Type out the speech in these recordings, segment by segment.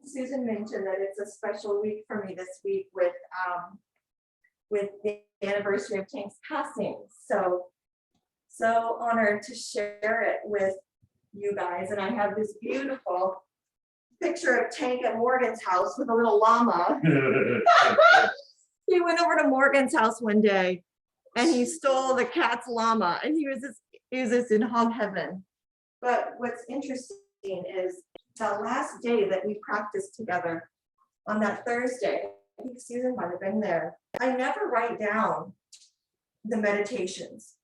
Susan mentioned that it's a special week for me this week with the anniversary of Tank's passing. So honored to share it with you guys. And I have this beautiful picture of Tank at Morgan's house with a little llama. He went over to Morgan's house one day and he stole the cat's llama, and he was just in hog heaven. But what's interesting is the last day that we practiced together on that Thursday, I think Susan might have been there. I never write down the meditations,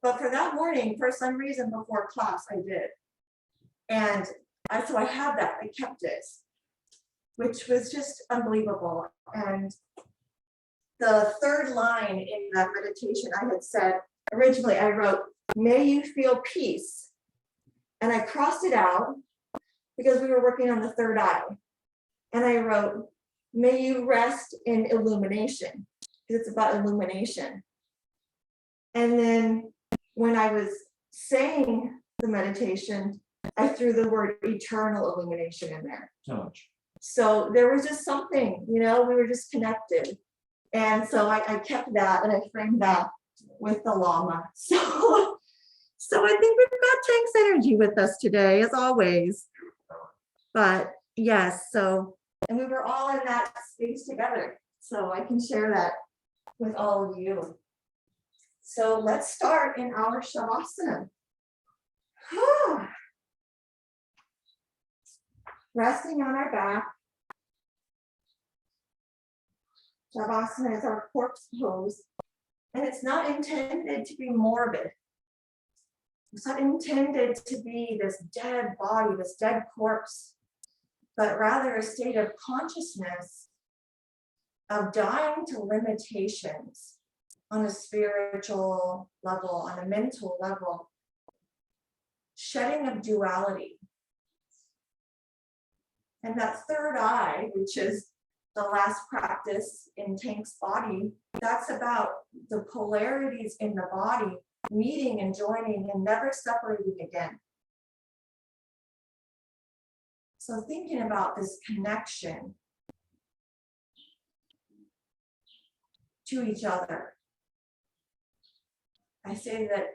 but for that morning, for some reason before class, I did. And so I have that, I kept it, which was just unbelievable. And the third line in that meditation, I had said, originally I wrote, may you feel peace. And I crossed it out because we were working on the third eye. And I wrote, may you rest in illumination, because it's about illumination. And then when I was saying the meditation, I threw the word eternal illumination in there. So there was just something, we were just connected. And so I kept that and I framed that with the llama. So I think we've got Tank's energy with us today, as always. But yes, and we were all in that space together. So I can share that with all of you. So let's start in our Savasana. Resting on our back. Savasana is our corpse pose, and it's not intended to be morbid. It's not intended to be this dead body, this dead corpse, but rather a state of consciousness of dying to limitations on a spiritual level, on a mental level, shedding of duality. And that third eye, which is the last practice in Tank's body, that's about the polarities in the body meeting and joining and never separating again. So thinking about this connection to each other. I say that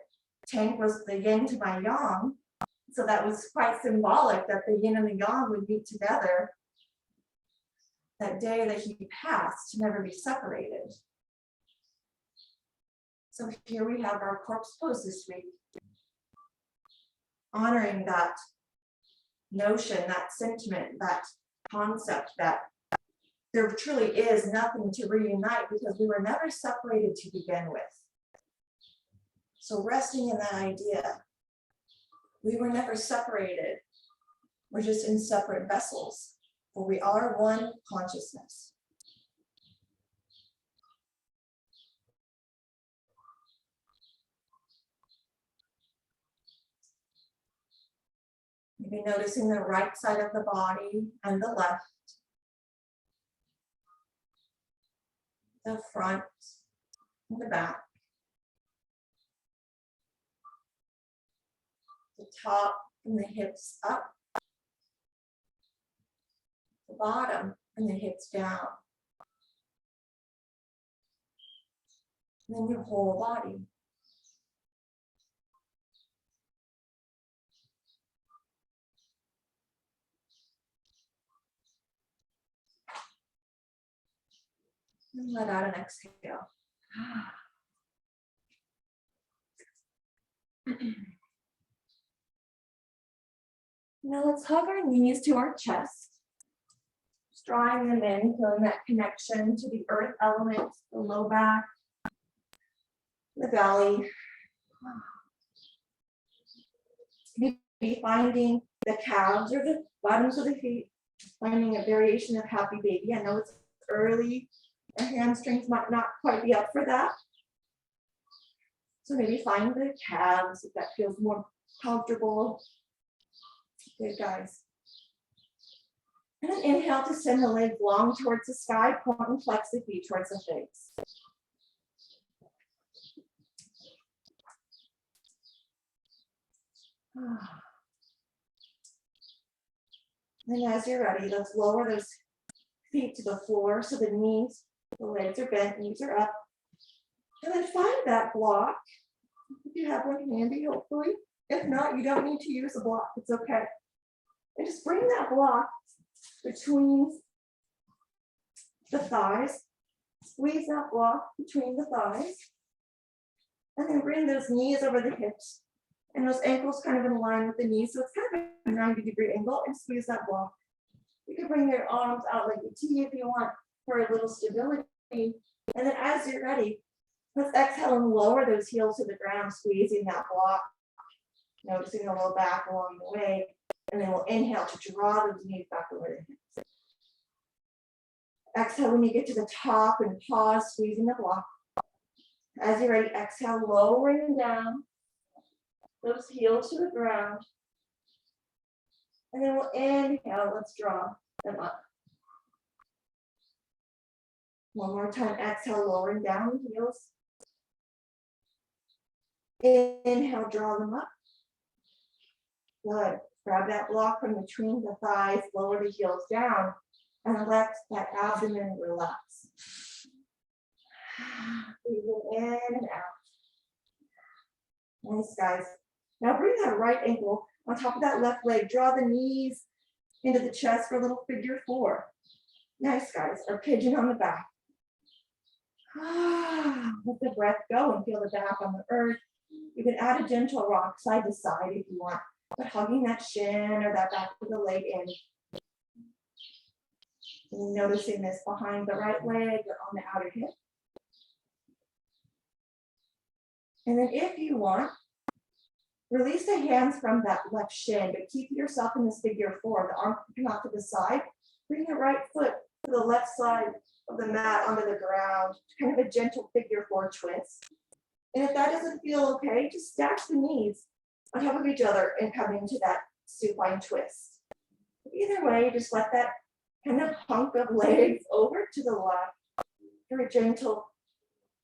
Tank was the yin to my yang, so that was quite symbolic that the yin and the yang would meet together that day that he passed, to never be separated. So here we have our corpse pose this week, honoring that notion, that sentiment, that concept that there truly is nothing to reunite because we were never separated to begin with. So resting in that idea, we were never separated. We're just in separate vessels, for we are one consciousness. Maybe noticing the right side of the body and the left, the front and the back, the top and the hips up, the bottom and the hips down, and then your whole body. And let out an exhale. Now let's hug our knees to our chest. Just drawing them in, feeling that connection to the earth element, the low back, the belly. Maybe finding the calves or the bottoms of the feet, finding a variation of happy baby. I know it's early. Our hamstrings might not quite be up for that. So maybe find the calves if that feels more comfortable. Good, guys. And then inhale to send the legs long towards the sky, point and flex the feet towards the face. And as you're ready, let's lower those feet to the floor so the knees, the legs are bent, knees are up. And then find that block. If you have one handy, hopefully. If not, you don't need to use a block. It's okay. And just bring that block between the thighs. Squeeze that block between the thighs. And then bring those knees over the hips. And those ankles kind of in line with the knees. So it's kind of a 90-degree angle, and squeeze that block. You can bring your arms out like a T if you want for a little stability. And then as you're ready, let's exhale and lower those heels to the ground, squeezing that block. Noticing the low back along the way. And then we'll inhale to draw those knees back over the hips. Exhale when you get to the top and pause, squeezing the block. As you're ready, exhale, lowering down those heels to the ground. And then we'll inhale, let's draw them up. One more time, exhale, lowering down the heels. Inhale, draw them up. Good. Grab that block from between the thighs, lower the heels down, and let that abdomen relax. Breathing in and out. Nice, guys. Now bring that right ankle on top of that left leg. Draw the knees into the chest for a little figure four. Nice, guys. Or pigeon on the back. Let the breath go and feel the back on the earth. You can add a gentle rock side to side if you want, but hugging that shin or that back of the leg in. And noticing this behind the right leg or on the outer hip. And then if you want, release the hands from that left shin, but keep yourself in this figure four. The arm can come out to the side. Bring your right foot to the left side of the mat onto the ground. Kind of a gentle figure four twist. And if that doesn't feel okay, just stack the knees on top of each other and come into that supine twist. Either way, just let that kind of hunk of legs over to the left for a gentle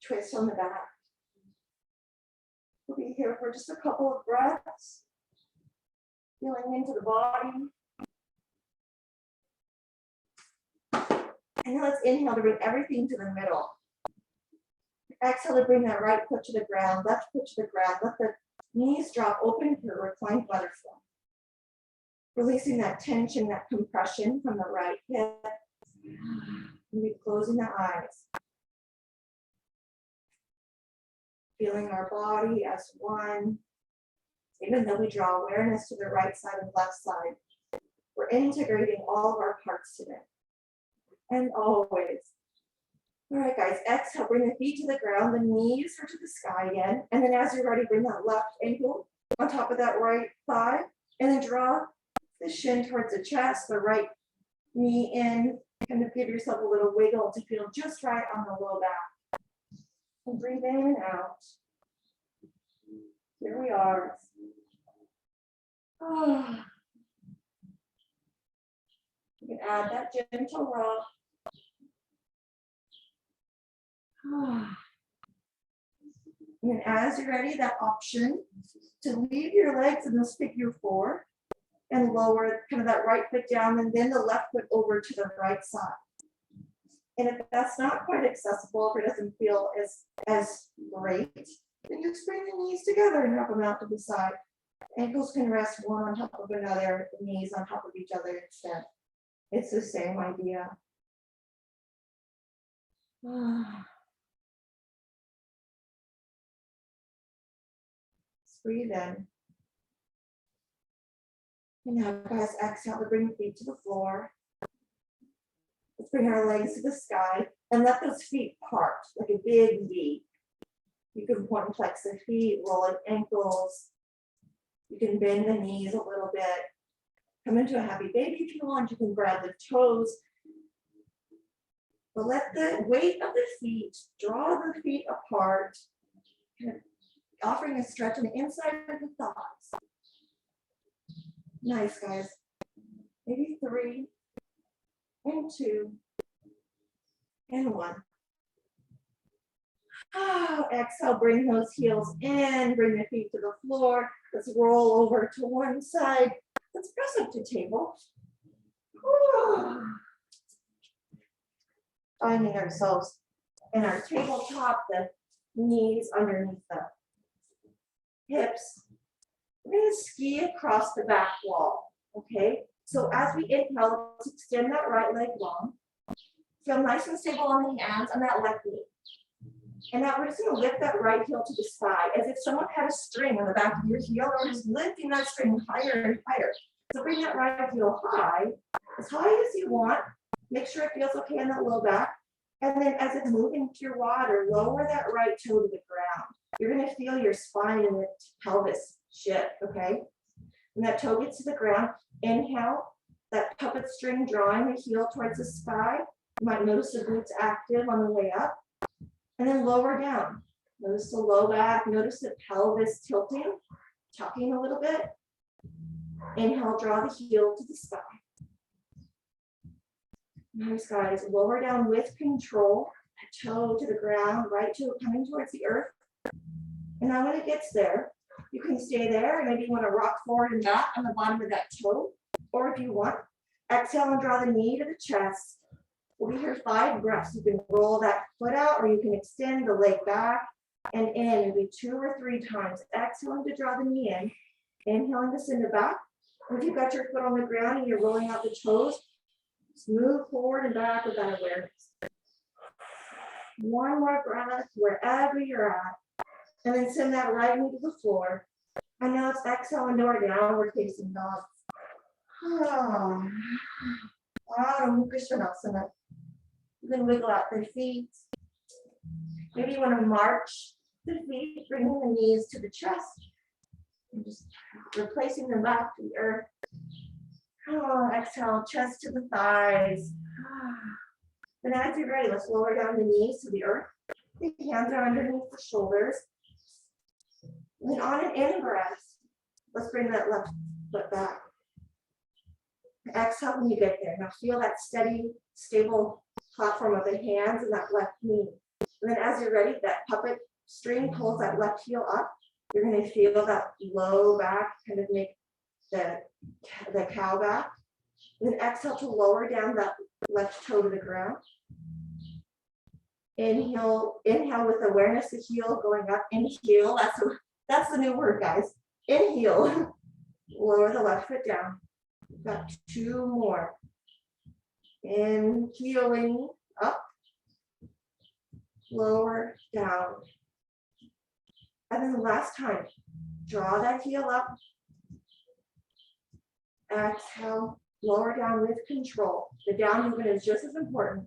twist on the back. We'll be here for just a couple of breaths, feeling into the body. And then let's inhale to bring everything to the middle. Exhale to bring that right foot to the ground, left foot to the ground. Let the knees drop open for reclined butterfly. Releasing that tension, that compression from the right hip. Maybe closing the eyes. Feeling our body as one. Even though we draw awareness to the right side and left side, we're integrating all of our parts today. And always. All right, guys, exhale, bring the feet to the ground, the knees are to the sky again. And then as you're ready, bring that left ankle on top of that right thigh. And then draw the shin towards the chest, the right knee in. Kind of give yourself a little wiggle to feel just right on the low back. And breathe in and out. Here we are. Oh. You can add that gentle rock. And then as you're ready, that option to leave your legs in this figure four and lower kind of that right foot down and then the left foot over to the right side. And if that's not quite accessible, if it doesn't feel as great, then just bring the knees together and wrap them out to the side. Ankles can rest one on top of another, the knees on top of each other instead. It's the same idea. Breathe in. And now, guys, exhale to bring the feet to the floor. Let's bring our legs to the sky and let those feet part like a big V. You can point and flex the feet, roll the ankles. You can bend the knees a little bit. Come into a happy baby if you want. You can grab the toes. But let the weight of the feet draw the feet apart. Kind of offering a stretch on the inside of the thighs. Nice, guys. Maybe 3 and 2 and 1. Exhale, bring those heels in, bring the feet to the floor. Let's roll over to one side. Let's press up to table. Finding ourselves in our tabletop, the knees underneath the hips. We're going to ski across the back wall, okay? So as we inhale, let's extend that right leg long. Feel nice and stable on the hands on that left knee. And now we're just going to lift that right heel to the sky as if someone had a string on the back of your heel, or just lifting that string higher and higher. So bring that right heel high as you want. Make sure it feels okay in that low back. And then as it's moving to your water, lower that right toe to the ground. You're going to feel your spine and your pelvis shift, okay? When that toe gets to the ground, inhale, that puppet string drawing the heel towards the sky. You might notice the glutes active on the way up. And then lower down. Notice the low back, notice the pelvis tilting, tucking a little bit. Inhale, draw the heel to the sky. Nice, guys. Lower down with control. Toe to the ground, right toe coming towards the earth. And now when it gets there, you can stay there, and maybe you want to rock forward and back on the bottom of that toe. Or if you want, exhale and draw the knee to the chest. We'll be here 5 breaths. You can roll that foot out, or you can extend the leg back and in. Maybe 2 or 3 times. Exhaling to draw the knee in. Inhaling to send it back. And if you've got your foot on the ground and you're rolling out the toes, just move forward and back with that awareness. One more breath wherever you're at. And then send that right knee to the floor. And now let's exhale into our downward facing dog. Uttanasana. You can wiggle out the feet. Maybe you want to march the feet, bringing the knees to the chest. And just replacing them back to the earth. Exhale, chest to the thighs. Then as you're ready, let's lower down the knees to the earth. The hands are underneath the shoulders. And then on an in breath, let's bring that left foot back. Exhale when you get there. Now feel that steady, stable platform of the hands and that left knee. And then as you're ready, that puppet string pulls that left heel up. You're going to feel that low back kind of make the cow back. And then exhale to lower down that left toe to the ground. Inhale with awareness, the heel going up. Inhale, that's the new word, guys. Inhale, lower the left foot down. Got 2 more. Inhaling up, lower, down. And then the last time, draw that heel up. Exhale, lower down with control. The down movement is just as important.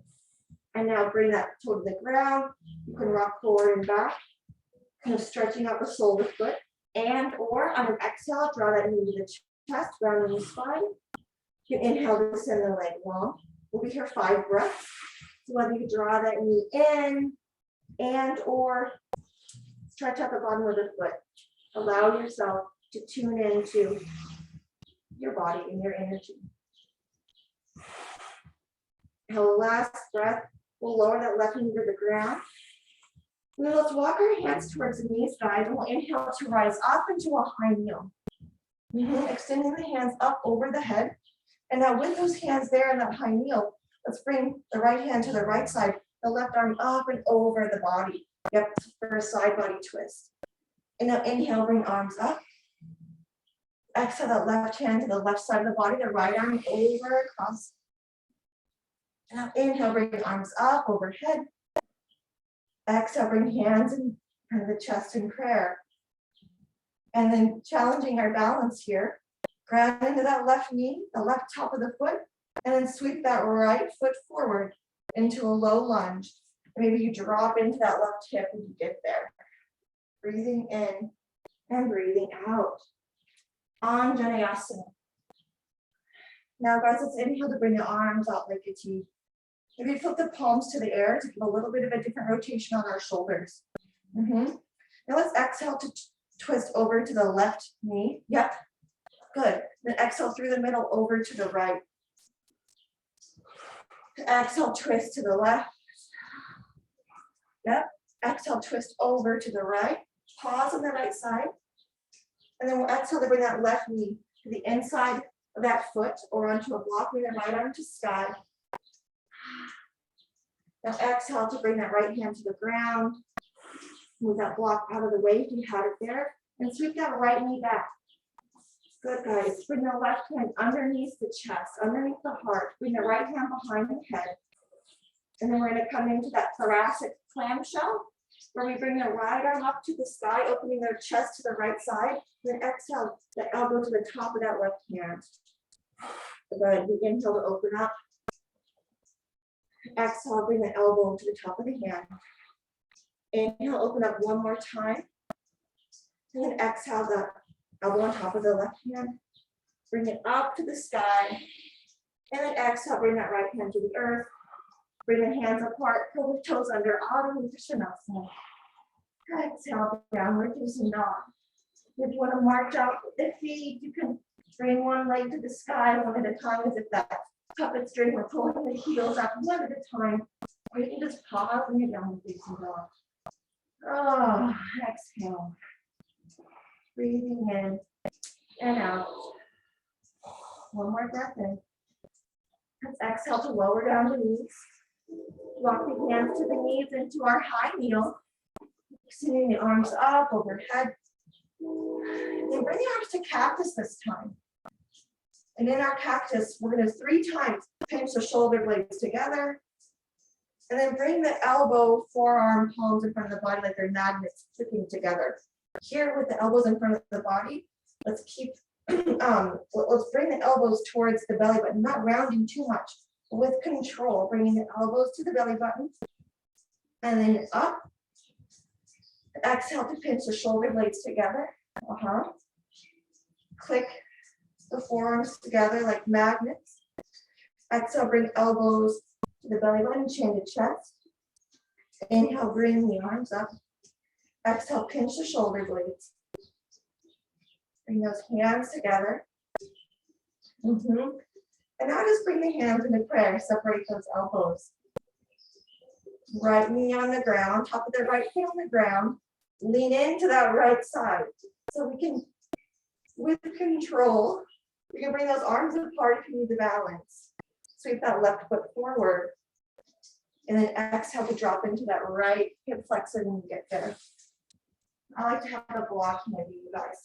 And now bring that toe to the ground. You can rock forward and back, kind of stretching out the sole of the foot. And or on an exhale, draw that knee to the chest, rounding the spine. You can inhale to send the leg long. We'll be here 5 breaths. So whether you draw that knee in and or stretch out the bottom of the foot. Allow yourself to tune into your body and your energy. Now, last breath, we'll lower that left knee to the ground. And then let's walk our hands towards the knees, guys, and we'll inhale to rise up into a high kneel. Extending the hands up over the head. And now with those hands there in that high kneel, let's bring the right hand to the right side, the left arm up and over the body. Yep, for a side body twist. And now inhale, bring arms up. Exhale, that left hand to the left side of the body, the right arm over across. And now inhale, bring arms up overhead. Exhale, bring hands in front of the chest in prayer. And then challenging our balance here. Ground into that left knee, the left top of the foot, and then sweep that right foot forward into a low lunge. Maybe you drop into that left hip when you get there. Breathing in and breathing out. Untitled. Now, guys, let's inhale to bring the arms out like a T. Maybe flip the palms to the air to give a little bit of a different rotation on our shoulders. Now let's exhale to twist over to the left knee. Yep. Good. Then exhale through the middle over to the right. Exhale, twist to the left. Yep. Exhale, twist over to the right. Pause on the right side. And then we'll exhale to bring that left knee to the inside that foot or onto a block, bring the right arm to sky. Now exhale to bring that right hand to the ground. Move that block out of the way if you had it there. And sweep that right knee back. Good, guys. Bring the left hand underneath the chest, underneath the heart. Bring the right hand behind the head. And then we're going to come into that thoracic clamshell, where we bring the right arm up to the sky, opening their chest to the right side. Then exhale the elbow to the top of that left hand. Good. Inhale to open up. Exhale, bring the elbow to the top of the hand. Inhale, open up one more time. And then exhale the elbow on top of the left hand. Bring it up to the sky. And then exhale, bring that right hand to the earth. Bring the hands apart, pull the toes under, Uttanasana. Exhale, downward facing dog. If you want to march out with the feet, you can bring one leg to the sky one at a time, as if that puppet string we're pulling the heels up one at a time. Or you can just pause and get downward facing dog. Oh, exhale. Breathing in and out. One more breath in. Let's exhale to lower down the knees. Walk the hands to the knees into our high kneel. Extending the arms up overhead. Then bring the arms to cactus this time. And in our cactus, we're going to 3 times pinch the shoulder blades together. And then bring the elbow, forearm, palms in front of the body like they're magnets sticking together. Here with the elbows in front of the body, let's keep, let's bring the elbows towards the belly button, not rounding too much, but with control, bringing the elbows to the belly button. And then up. Exhale to pinch the shoulder blades together. Click the forearms together like magnets. Exhale, bring elbows to the belly button, chin to chest. Inhale, bring the arms up. Exhale, pinch the shoulder blades. Bring those hands together. And now just bring the hands into prayer. Separate those elbows. Right knee on the ground, top of the right foot on the ground. Lean into that right side. So we can, with control, we can bring those arms apart if you need the balance. Sweep that left foot forward. And then exhale to drop into that right hip flexor when you get there. I like to have a block maybe, you guys.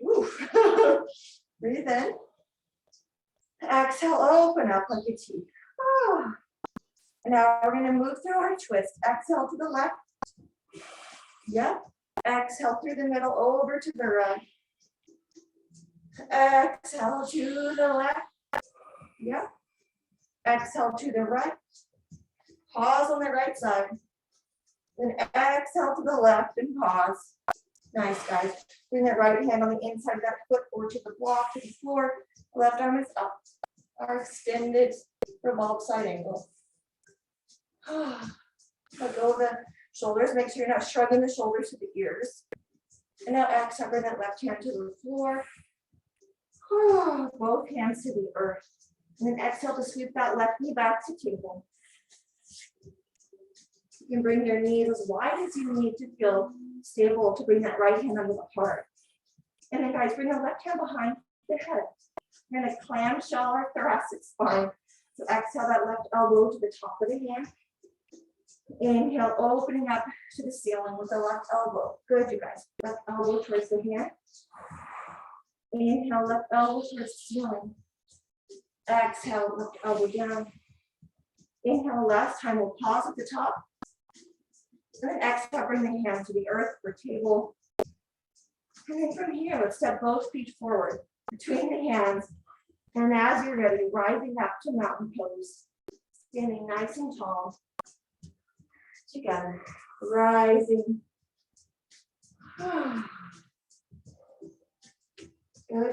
Ooh. Breathe in. Exhale, open up like a T. And now we're going to move through our twist. Exhale to the left. Yep. Exhale through the middle, over to the right. Exhale to the left. Yep. Exhale to the right. Pause on the right side. Then exhale to the left and pause. Nice, guys. Bring that right hand on the inside of that foot or to the block, to the floor. Left arm is up. Our extended revolve side angle. Let go of the shoulders. Make sure you're not shrugging the shoulders to the ears. And now exhale, bring that left hand to the floor. Both hands to the earth. And then exhale to sweep that left knee back to table. You can bring your knees as wide as you need to feel stable to bring that right hand under the heart. And then guys, bring the left hand behind the head. You're going to clamshell our thoracic spine. So exhale that left elbow to the top of the hand. Inhale, opening up to the ceiling with the left elbow. Good, you guys. Left elbow towards the hand. Inhale, left elbow towards the ceiling. Exhale, left elbow down. Inhale, last time we'll pause at the top. And then exhale, bring the hand to the earth for table. And then from here, let's step both feet forward between the hands. And as you're ready, rising up to mountain pose. Standing nice and tall. Together, rising. Good,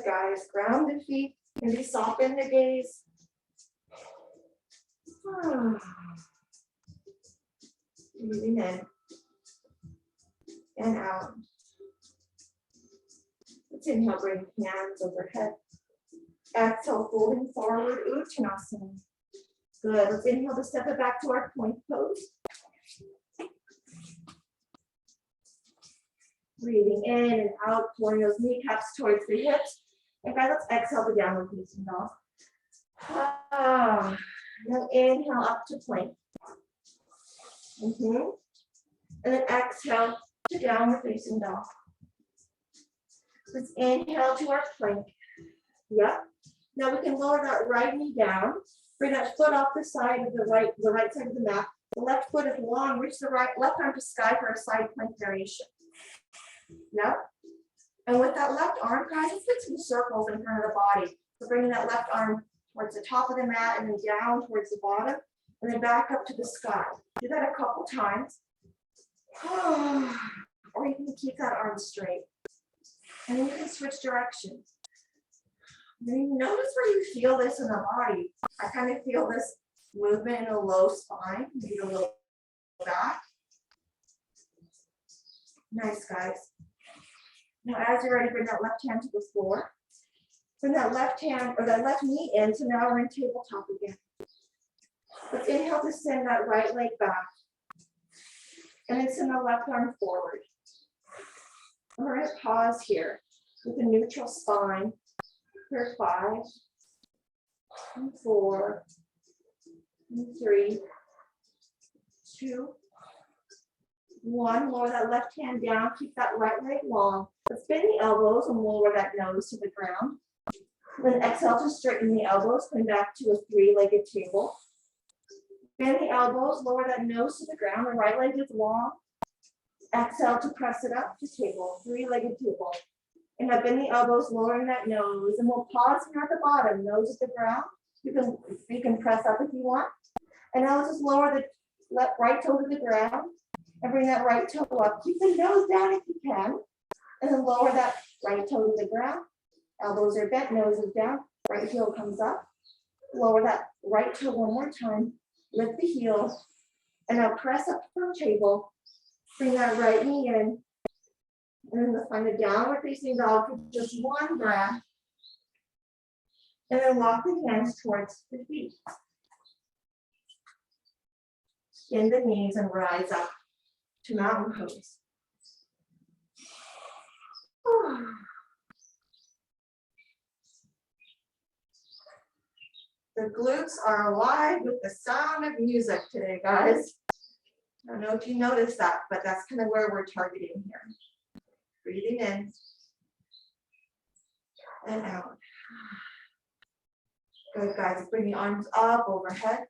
guys. Ground the feet. Maybe soften the gaze. Breathing in and out. Let's inhale, bring hands overhead. Exhale, folding forward, Uttanasana. Good. Let's inhale to step it back to our point pose. Breathing in and out, pulling those kneecaps towards the hips. And guys, let's exhale the downward facing dog. Now inhale up to plank. And then exhale to downward facing dog. Let's inhale to our plank. Yep. Now we can lower that right knee down. Bring that foot off the side of the right side of the mat. The left foot is long. Reach the left arm to sky for a side plank variation. Yep. And with that left arm, guys, let's get some circles in front of the body. So bringing that left arm towards the top of the mat and then down towards the bottom, and then back up to the sky. Do that a couple times. Or you can keep that arm straight. And then you can switch directions. And you notice where you feel this in the body. I kind of feel this movement in the low spine, maybe a little back. Nice, guys. Now, as you're ready, bring that left hand to the floor. Bring that left hand or that left knee in. So now we're in tabletop again. Let's inhale to send that right leg back. And then send the left arm forward. And we're going to pause here with a neutral spine. For 5, and 4, and 3, 2, 1. Lower that left hand down. Keep that right leg long. Let's bend the elbows and lower that nose to the ground. Then exhale to straighten the elbows. Come back to a 3-legged table. Bend the elbows. Lower that nose to the ground. The right leg is long. Exhale to press it up to table. 3-legged table. And now bend the elbows, lowering that nose, and we'll pause here at the bottom, nose at the ground. You can press up if you want. And now let's just lower the right toe to the ground and bring that right toe up. Keep the nose down if you can. And then lower that right toe to the ground. Elbows are bent, nose is down, right heel comes up. Lower that right toe one more time. Lift the heel. And now press up from table. Bring that right knee in. And then let's find a downward facing dog for just one breath. And then walk the hands towards the feet. Bend the knees and rise up to mountain pose. The glutes are alive with the sound of music today, guys. I don't know if you noticed that, but that's kind of where we're targeting here. Breathing in and out. Good, guys. Bring the arms up overhead.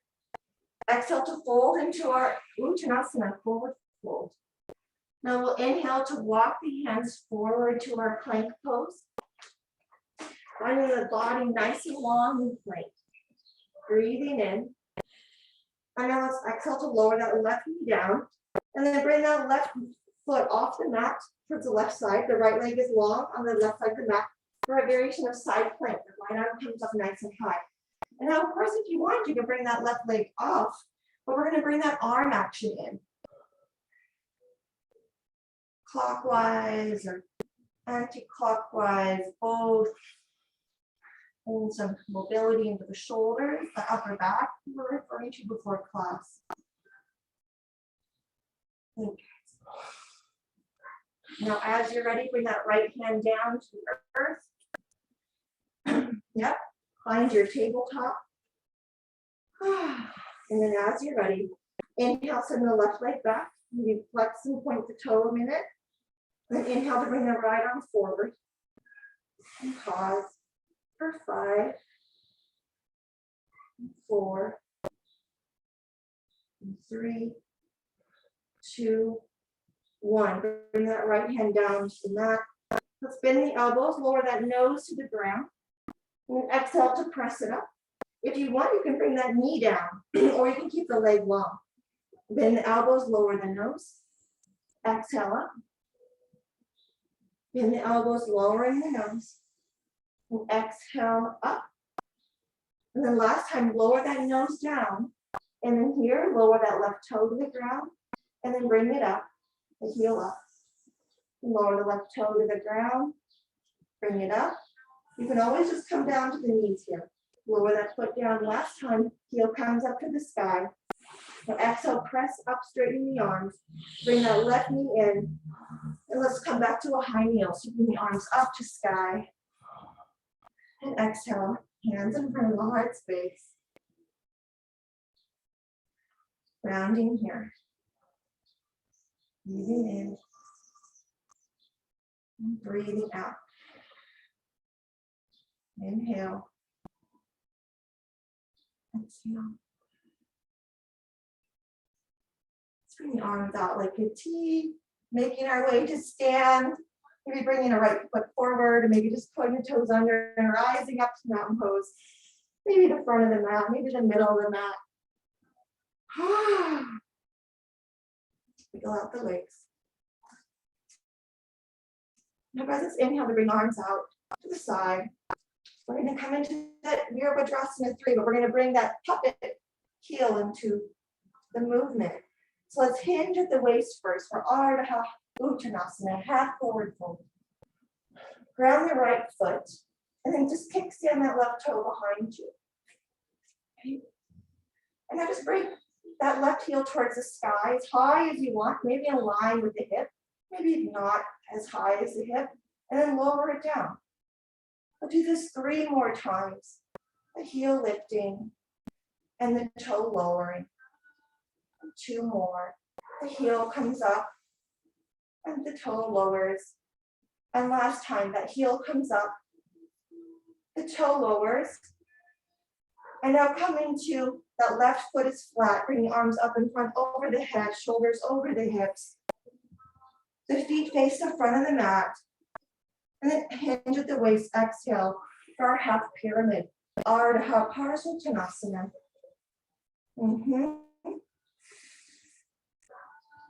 Exhale to fold into our Uttanasana, forward fold. Now we'll inhale to walk the hands forward to our plank pose. Finding the body nice and long and plank. Breathing in. And now let's exhale to lower that left knee down. And then bring that left foot off the mat towards the left side. The right leg is long on the left side of the mat for a variation of side plank. The right arm comes up nice and high. And now, of course, if you want, you can bring that left leg off, but we're going to bring that arm action in. Clockwise or anti-clockwise, both. And some mobility into the shoulders, the upper back we were referring to before class. Okay. Now, as you're ready, bring that right hand down to the earth. Yep. Find your tabletop. And then as you're ready, inhale, send the left leg back. Maybe flex and point the toe a minute. Then inhale to bring the right arm forward. And pause for 5, 4, 3, 2, 1. Bring that right hand down to the mat. Let's bend the elbows, lower that nose to the ground. And then exhale to press it up. If you want, you can bring that knee down, or you can keep the leg long. Bend the elbows, lower the nose. Exhale up. Bend the elbows, lowering the nose. And exhale up. And then last time, lower that nose down. And then here, lower that left toe to the ground. And then bring it up, the heel up. And lower the left toe to the ground. Bring it up. You can always just come down to the knees here. Lower that foot down. Last time, heel comes up to the sky. So exhale, press up, straighten the arms. Bring that left knee in. And let's come back to a high kneel. So bring the arms up to sky. And exhale, hands in front of the heart space. Grounding here. Breathing in. And breathing out. Inhale. Exhale. Let's bring the arms out like a T, making our way to stand. Maybe bringing a right foot forward, and maybe just putting the toes under and rising up to mountain pose. Maybe the front of the mat, maybe the middle of the mat. Wiggle out the legs. Now, guys, let's inhale to bring arms out to the side. We're going to come into that Virabhadrasana 3, but we're going to bring that puppet heel into the movement. So let's hinge at the waist first for Ardha Uttanasana, half forward fold. Ground the right foot, and then just kickstand that left toe behind you. Okay. And now just bring that left heel towards the sky, as high as you want, maybe in line with the hip, maybe not as high as the hip, and then lower it down. We'll do this 3 more times. The heel lifting and the toe lowering. 2 more. The heel comes up and the toe lowers. And last time, that heel comes up, the toe lowers. And now coming to that left foot is flat, bring the arms up in front over the head, shoulders over the hips. The feet face the front of the mat. And then hinge at the waist, exhale for our half pyramid. Ardha Uttanasana.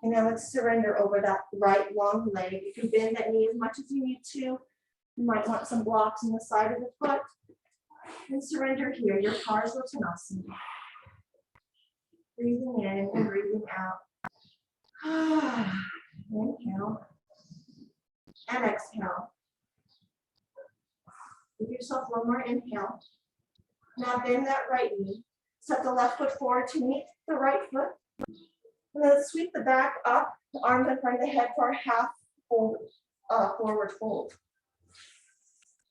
And now let's surrender over that right long leg. You can bend that knee as much as you need to. You might want some blocks on the side of the foot. And surrender here, your Uttanasana. Breathing in and breathing out. Inhale. And exhale. Give yourself 1 more inhale. Now bend that right knee. Step the left foot forward to meet the right foot. And then sweep the back up, the arms in front of the head for a half fold, forward fold.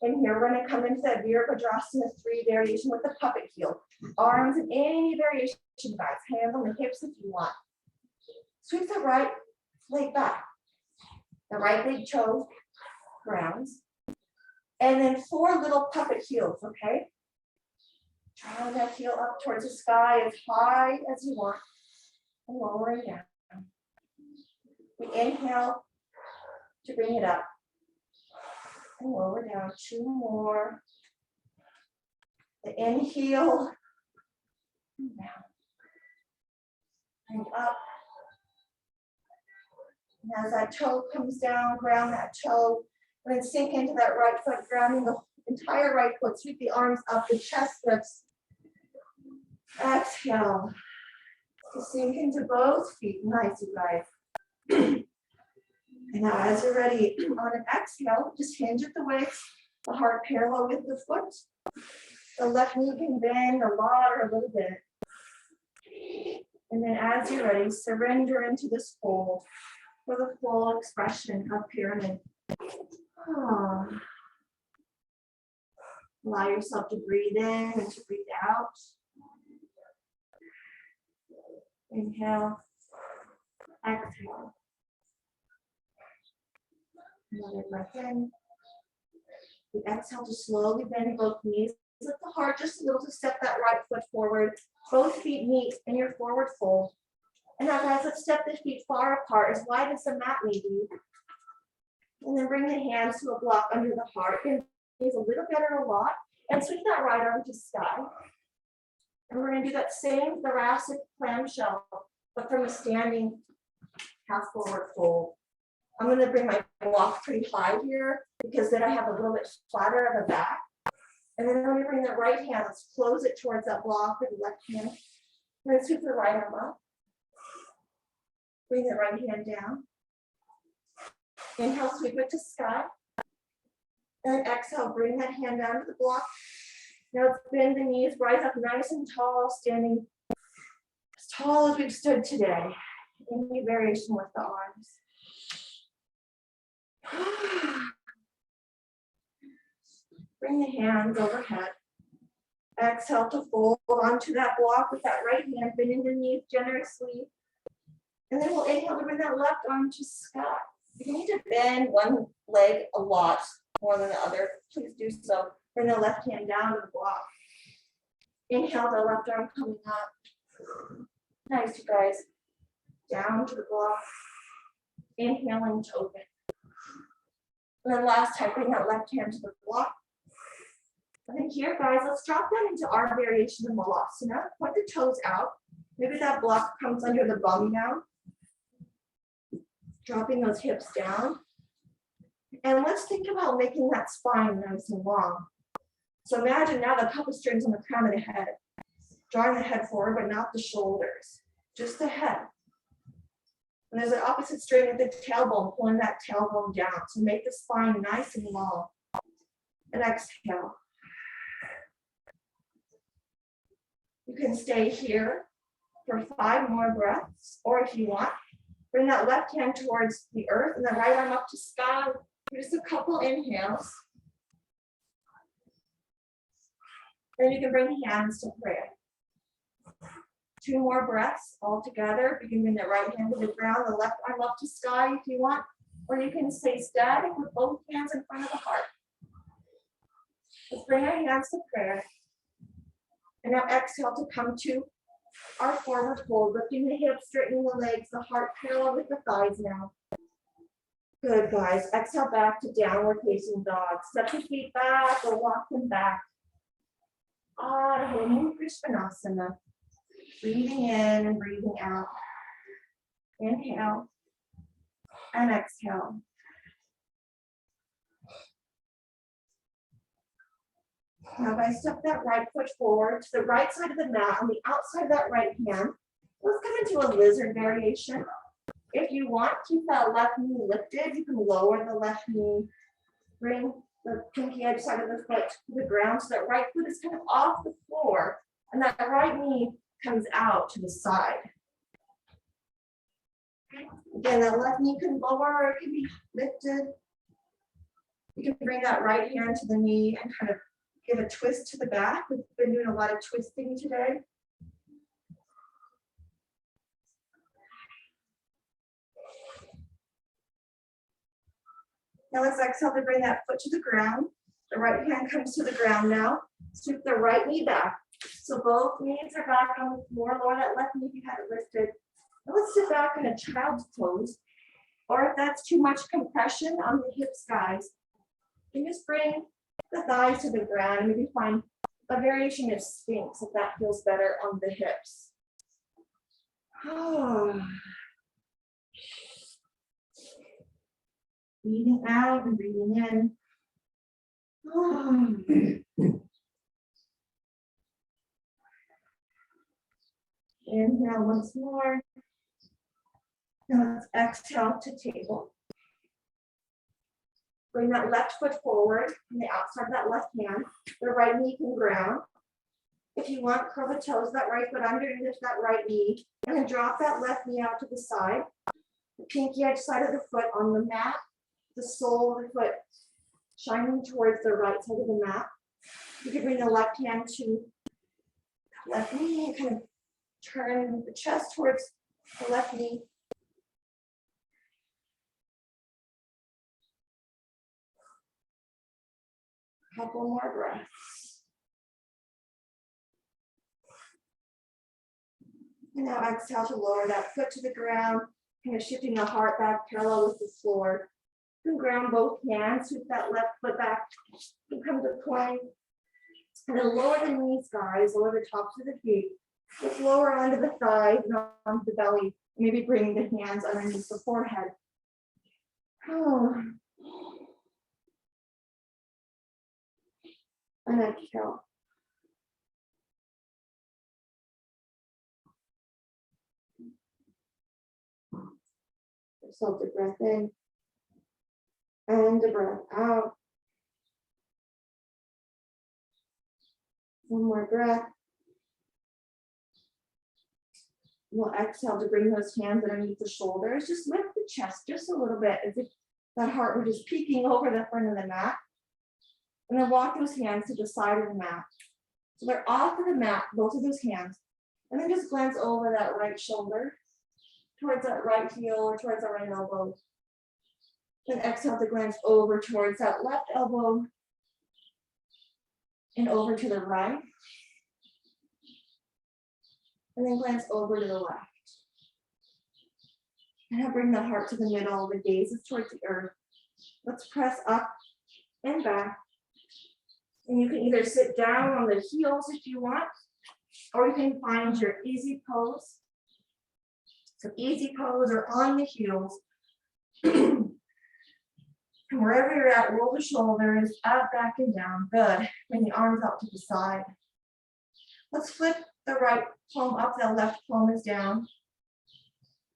And here we're going to come into that Virabhadrasana 3 variation with the puppet heel. Arms in any variation, guys. Hands on the hips if you want. Sweep the right leg back. The right big toe grounds. And then 4 little puppet heels, okay? Draw that heel up towards the sky as high as you want. And lower it down. We inhale to bring it up. And lower down. 2 more. The inhale. And down. And up. And as that toe comes down, ground that toe. And then sink into that right foot, grounding the entire right foot. Sweep the arms up, the chest lifts. Exhale. Sink into both feet. Nice, you guys. And now as you're ready, on an exhale, just hinge at the waist, the heart parallel with the foot. The left knee can bend a lot or a little bit. And then as you're ready, surrender into this fold for the full expression of pyramid. Allow yourself to breathe in and to breathe out. Inhale, exhale. Another breath in. We exhale to slowly bend both knees. Lift the heart just a little to step that right foot forward. Both feet meet in your forward fold. And now guys, let's step the feet far apart, as wide as the mat may be. And then bring the hands to a block under the heart. Bend knees a little bit or a lot. And sweep that right arm to sky. And we're going to do that same thoracic clamshell, but from a standing half forward fold. I'm going to bring my block pretty high here because then I have a little bit flatter of a back. And then I'm going to bring that right hand, let's close it towards that block with the left hand. And then sweep the right arm up. Bring the right hand down. Inhale, sweep it to sky. And exhale, bring that hand down to the block. Now let's bend the knees, rise up nice and tall, standing as tall as we've stood today. Any variation with the arms. Bring the hands overhead. Exhale to fold onto that block with that right hand, bend underneath generously. And then we'll inhale to bring that left arm to sky. If you need to bend one leg a lot more than the other, please do so. Bring the left hand down to the block. Inhale, the left arm coming up. Nice, you guys. Down to the block. Inhaling to open. And then last time, bring that left hand to the block. And then here, guys, let's drop that into our variation of Malasana. Point the toes out. Maybe that block comes under the bum now. Dropping those hips down. And let's think about making that spine nice and long. So imagine now the puppet strings on the crown of the head. Drawing the head forward, but not the shoulders. Just the head. And there's an opposite string with the tailbone, pulling that tailbone down. So make the spine nice and long. And exhale. You can stay here for 5 more breaths, or if you want, bring that left hand towards the earth and the right arm up to sky. Just a couple inhales. Then you can bring the hands to prayer. 2 more breaths all together. You can bring the right hand to the ground, the left arm up to sky if you want, or you can stay static with both hands in front of the heart. Let's bring our hands to prayer. And now exhale to come to our forward fold, lifting the hips, straightening the legs, the heart parallel with the thighs now. Good, guys. Exhale back to downward facing dog. Step the feet back or walk them back. Ardha Krishnasana. Breathing in and breathing out. Inhale and exhale. Now, if I step that right foot forward to the right side of the mat on the outside of that right hand, let's come into a lizard variation. If you want, keep that left knee lifted. You can lower the left knee. Bring the pinky edge side of the foot to the ground so that right foot is kind of off the floor and that right knee comes out to the side. Again, that left knee can lower or it can be lifted. You can bring that right hand to the knee and kind of give a twist to the back. We've been doing a lot of twisting today. Now let's exhale to bring that foot to the ground. The right hand comes to the ground now. Scoop the right knee back. So both knees are back on the floor. Lower that left knee if you have it lifted. Now let's sit back in a child's pose. Or if that's too much compression on the hips, guys, you can just bring the thighs to the ground. Maybe find a variation of Sphinx if that feels better on the hips. Breathing out and breathing in. Inhale once more. Now let's exhale to table. Bring that left foot forward on the outside of that left hand. The right knee can ground. If you want, curl the toes, that right foot underneath that right knee, and then drop that left knee out to the side. The pinky edge side of the foot on the mat, the sole of the foot shining towards the right side of the mat. You can bring the left hand to the left knee and kind of turn the chest towards the left knee. Couple more breaths. And now exhale to lower that foot to the ground, kind of shifting the heart back parallel with the floor. You can ground both hands, sweep that left foot back, and come to plank. And then lower the knees, guys, lower the tops of the feet. Just lower onto the thighs and onto the belly. Maybe bring the hands underneath the forehead. And exhale. So the breath in and the breath out. One more breath. We'll exhale to bring those hands underneath the shoulders. Just lift the chest just a little bit as if that heart were just peeking over the front of the mat. And then walk those hands to the side of the mat. So they're off of the mat, both of those hands. And then just glance over that right shoulder, towards that right heel or towards that right elbow. Then exhale to glance over towards that left elbow and over to the right. And then glance over to the left. And now bring the heart to the middle, the gaze is towards the earth. Let's press up and back. And you can either sit down on the heels if you want, or you can find your easy pose. So easy pose or on the heels. And wherever you're at, roll the shoulders up, back, and down. Good. Bring the arms out to the side. Let's flip the right palm up, the left palm is down.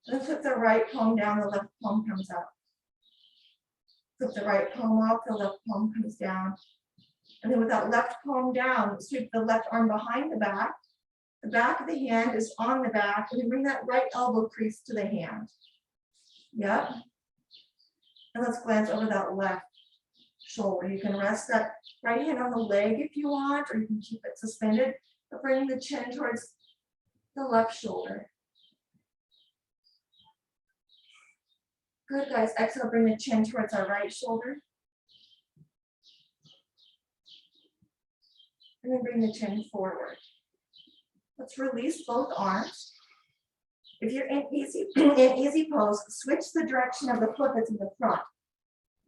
Then flip the right palm down, the left palm comes up. Flip the right palm up, the left palm comes down. And then with that left palm down, sweep the left arm behind the back. The back of the hand is on the back, and then bring that right elbow crease to the hand. Yep. And let's glance over that left shoulder. You can rest that right hand on the leg if you want, or you can keep it suspended, but bring the chin towards the left shoulder. Good, guys. Exhale, bring the chin towards our right shoulder. And then bring the chin forward. Let's release both arms. If you're in easy pose, switch the direction of the foot that's in the front.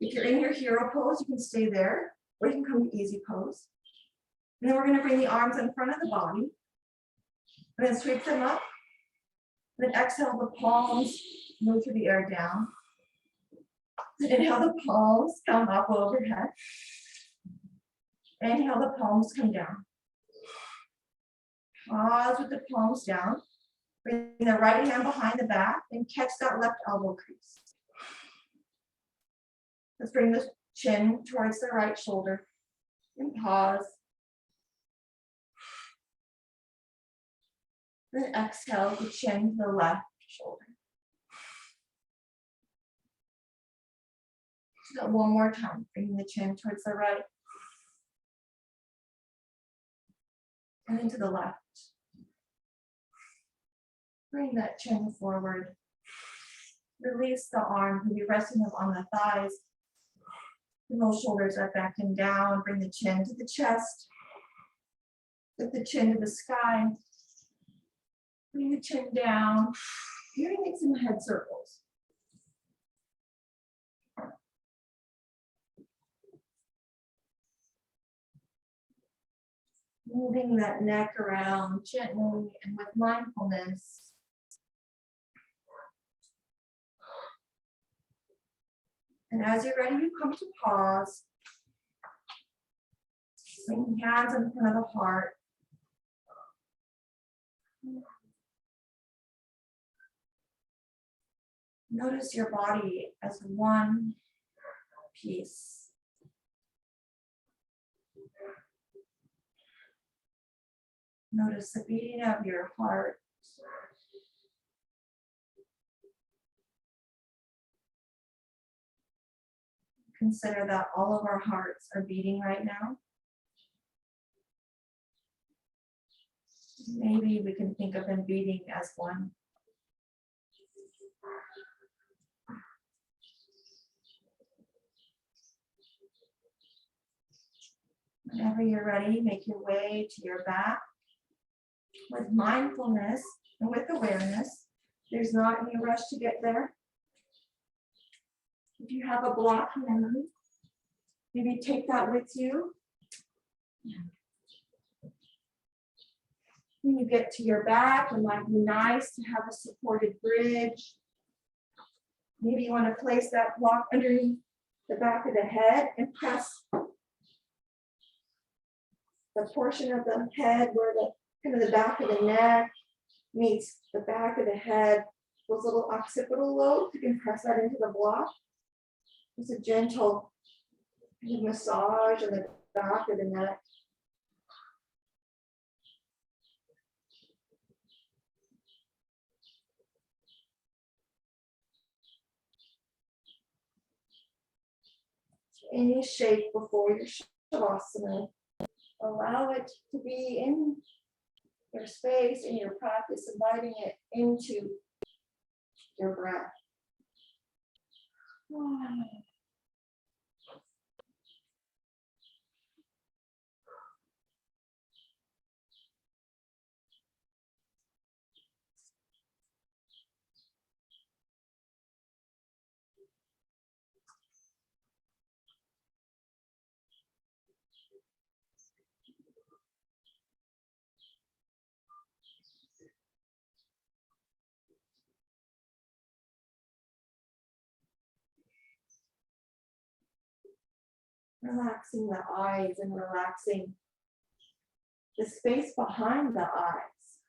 If you're in your hero pose, you can stay there, or you can come to easy pose. And then we're going to bring the arms in front of the body. And then sweep them up. Then exhale, the palms move through the air down. Inhale, the palms come up overhead. Inhale, the palms come down. Pause with the palms down. Bring the right hand behind the back and catch that left elbow crease. Let's bring the chin towards the right shoulder and pause. Then exhale, the chin to the left shoulder. Do that one more time, bringing the chin towards the right. And into the left. Bring that chin forward. Release the arms, maybe resting them on the thighs. Bring those shoulders up, back and down. Bring the chin to the chest. Lift the chin to the sky. Bring the chin down. You're going to make some head circles. Moving that neck around gently and with mindfulness. And as you're ready, you come to pause. Bring hands in front of the heart. Notice your body as one piece. Notice the beating of your heart. Consider that all of our hearts are beating right now. Maybe we can think of them beating as one. Whenever you're ready, make your way to your back. With mindfulness and with awareness, there's not any rush to get there. If you have a block memory, maybe take that with you. When you get to your back, it might be nice to have a supported bridge. Maybe you want to place that block underneath the back of the head and press the portion of the head where the kind of the back of the neck meets the back of the head, those little occipital lobes. You can press that into the block. It's a gentle massage on the back of the neck. Any shape before your Savasana. Allow it to be in your space, in your practice, inviting it into your breath. Relaxing the eyes and relaxing the space behind the eyes.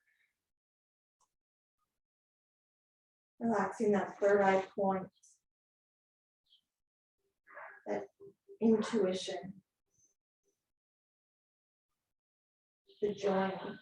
Relaxing that third eye point, that intuition, the joining.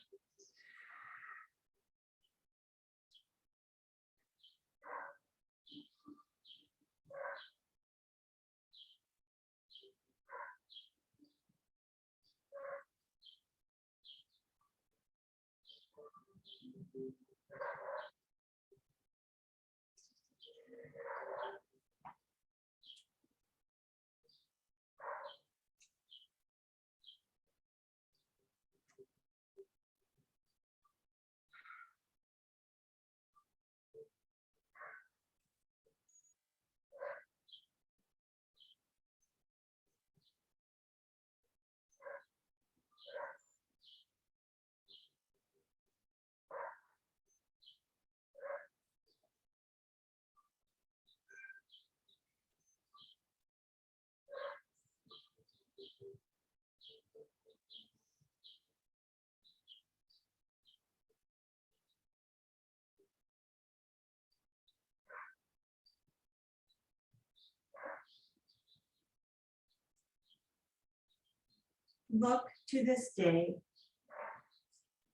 Look to this day,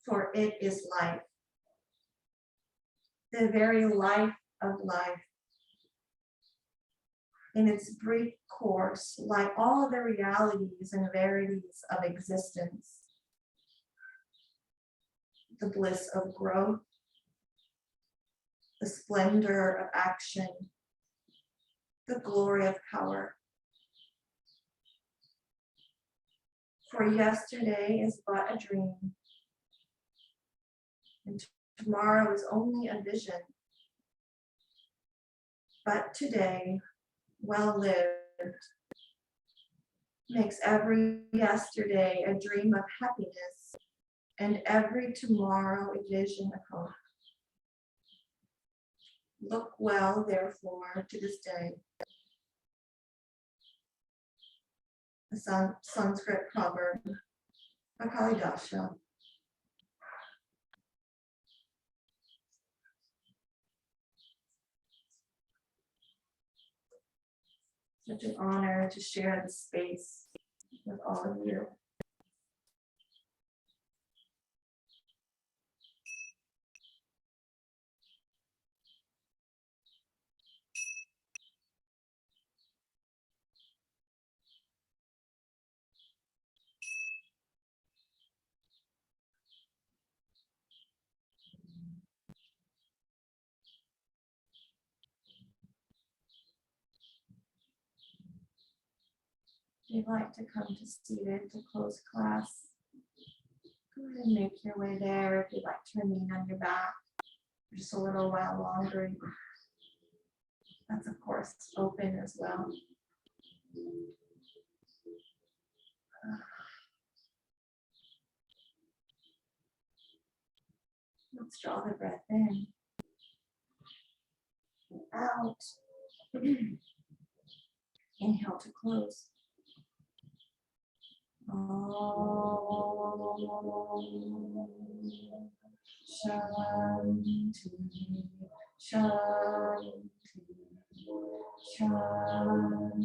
for it is life, the very life of life. In its brief course, lie all the realities and verities of existence. The bliss of growth, the splendor of action, the glory of power. For yesterday is but a dream, and tomorrow is only a vision. But today, well lived, makes every yesterday a dream of happiness, and every tomorrow a vision of hope. Look well, therefore, to this day. The Sanskrit proverb, Akalidasha. Such an honor to share the space with all of you. If you'd like to come to seated to close class, go ahead and make your way there. If you'd like to remain on your back for just a little while longer, that's of course open as well. Let's draw the breath in, out. Inhale to close. Shanti, Shanti, Shanti.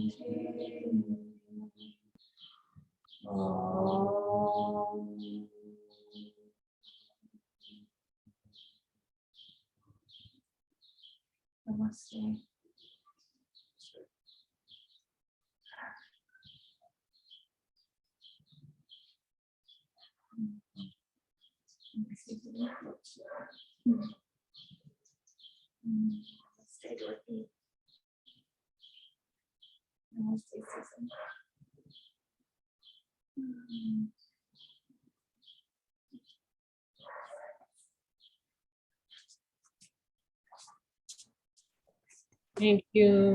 Namaste. Namaste, Dorothy. Namaste, Susan. Thank you.